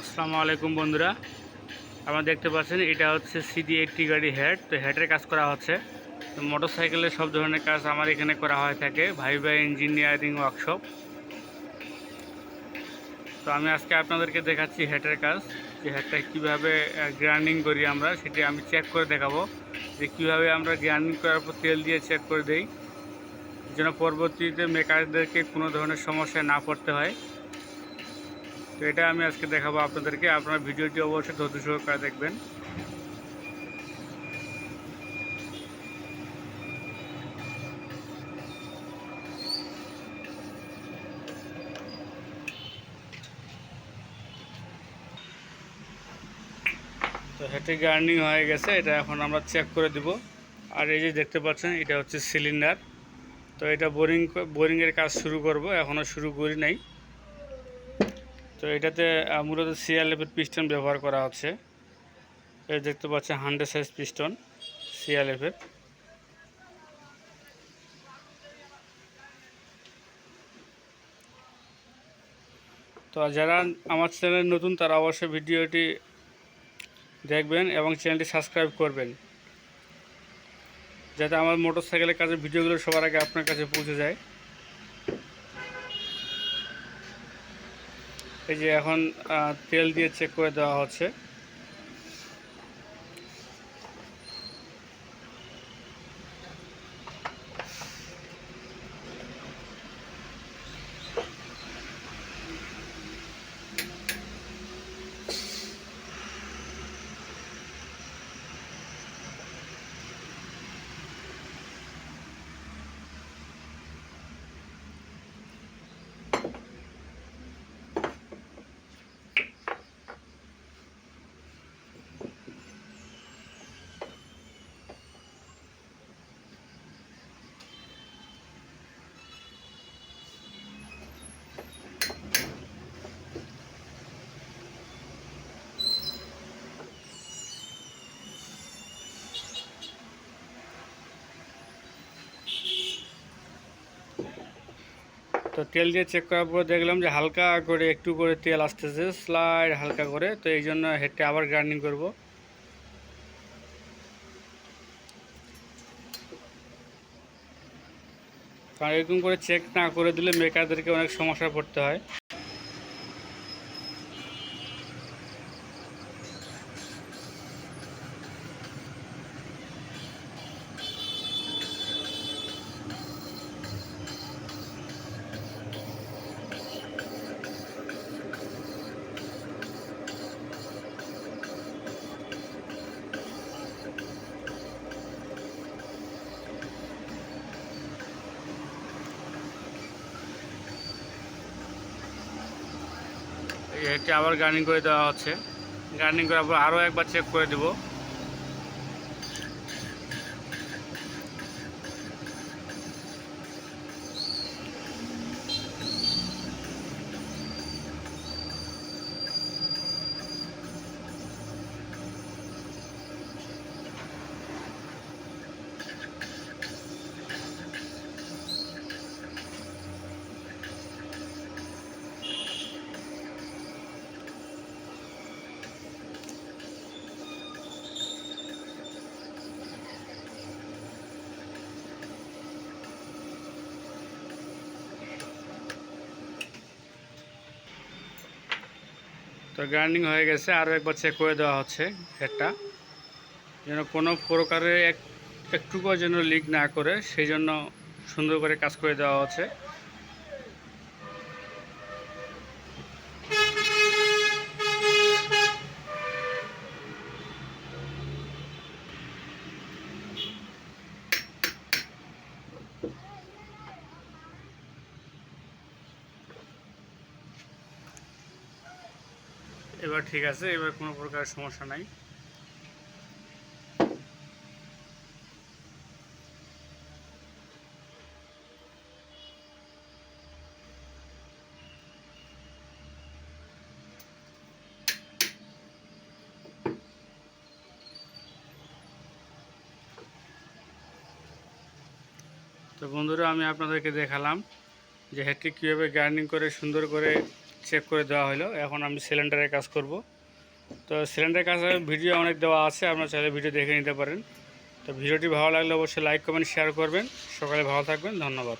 আসসালামু আলাইকুম বন্ধুরা, আপনারা দেখতে পাচ্ছেন এটা হচ্ছে CD80 গাড়ি হেড। তো হেডের কাজ করা হচ্ছে। তো মোটরসাইকেলের সব ধরনের কাজ আমার এখানে করা হয়ে থাকে, ভাইবা ইঞ্জিনিয়ারিং ওয়ার্কশপ। তো আমি আজকে আপনাদেরকে দেখাচ্ছি হেডের কাজ, যে হেডটা কীভাবে গ্রাইন্ডিং করি আমরা, সেটি আমি চেক করে দেখাবো যে কীভাবে আমরা গ্রাইন্ডিং করার পর তেল দিয়ে চেক করে দেই, যেন পরবর্তীতে মেকারদেরকে কোনো ধরনের সমস্যায় না পড়তে হয়। তো এটা আমি আজকে দেখাবো আপনাদেরকে। আপনারা ভিডিওটি অবশ্যই ধৈর্য সহকারে দেখবেন। তো হেঁটে গার্নিং হয়ে গেছে, এটা এখন আমরা চেক করে দিব। আর এই যে দেখতে পাচ্ছেন এটা হচ্ছে সিলিন্ডার। তো এটা বোরিংয়ের কাজ শুরু করব, এখনও শুরু করি নাই। তো এটাতে মূলত সিআরএফের পিস্টন ব্যবহার করা হচ্ছে। এই দেখতে পাচ্ছেন 100 সাইজ পিস্টন সিআরএফের। তো যারা আমার চ্যানেল নতুন তারা অবশ্যই ভিডিওটি দেখবেন এবং চ্যানেলটি সাবস্ক্রাইব করবেন, যাতে আমার মোটরসাইকেলের কাজের ভিডিওগুলো সবার আগে আপনার কাছে পৌঁছে যায়। এই যে এখন তেল দিয়ে চেক করে দেওয়া হচ্ছে। তো তেল দিয়ে চেক করার পর দেখলাম যে হালকা করে একটু করে তেল আসতেছে, স্লাইড হালকা করে। তো এই জন্য হেডটা আবার গ্রাইন্ডিং করব। কারণ এরকম করে চেক না করে দিলে মেকারদেরকে অনেক সমস্যায় পড়তে হয়। এই হেডটা আবার গ্রাইন্ডিং করে দেওয়া হচ্ছে। গ্রাইন্ডিং করার পর আরও একবার চেক করে দেব। তো গ্রাইন্ডিং হয়ে গেছে, আরও একবার চেক করে দেওয়া হচ্ছে হেডটা, যেন কোনো প্রকারের একটুকুও যেন লিক না করে, সেই জন্য সুন্দর করে কাজ করে দেওয়া হচ্ছে। এবার ঠিক আছে, এবার কোনো প্রকার সমস্যা নাই। তো বন্ধুরা, আমি আপনাদেরকে দেখালাম যে হেডটি কীভাবে গ্রাইন্ডিং করে সুন্দর করে চেক করে দেওয়া হলো। এখন আমি সিলিন্ডারের কাজ করব। তো সিলিন্ডারের কাজের ভিডিও অনেক দেওয়া আছে, আপনারা চাইলে ভিডিও দেখে নিতে পারেন। তো ভিডিওটি ভালো লাগলে অবশ্যই লাইক কমেন্ট শেয়ার করবেন। সকালে ভালো থাকবেন, ধন্যবাদ।